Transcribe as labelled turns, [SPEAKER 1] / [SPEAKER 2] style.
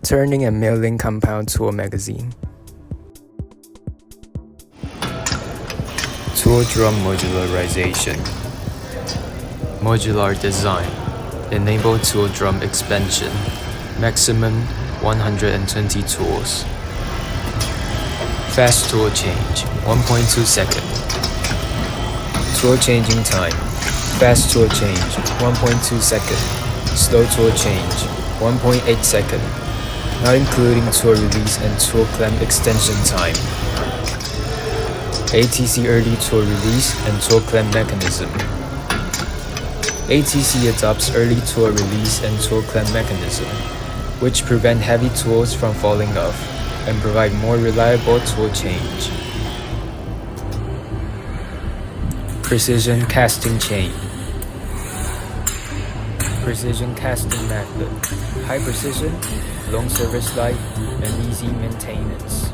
[SPEAKER 1] Turning and Milling Compound Tool Magazine. Tool Drum Modularization. Modular design. Enable tool drum expansion. Maximum 120 tools. Fast tool change, 1.2 seconds. Tool changing time. Fast tool change, 1.2 seconds. Slow tool change, 1.8 seconds. Not including tool release and tool clamp extension time. ATC early tool release and tool clamp mechanism. ATC adopts early tool release and tool clamp mechanism, which prevent heavy tools from falling off and provide more reliable tool change. Precision casting chain. Precision casting method. High precision, long service life, and easy maintenance.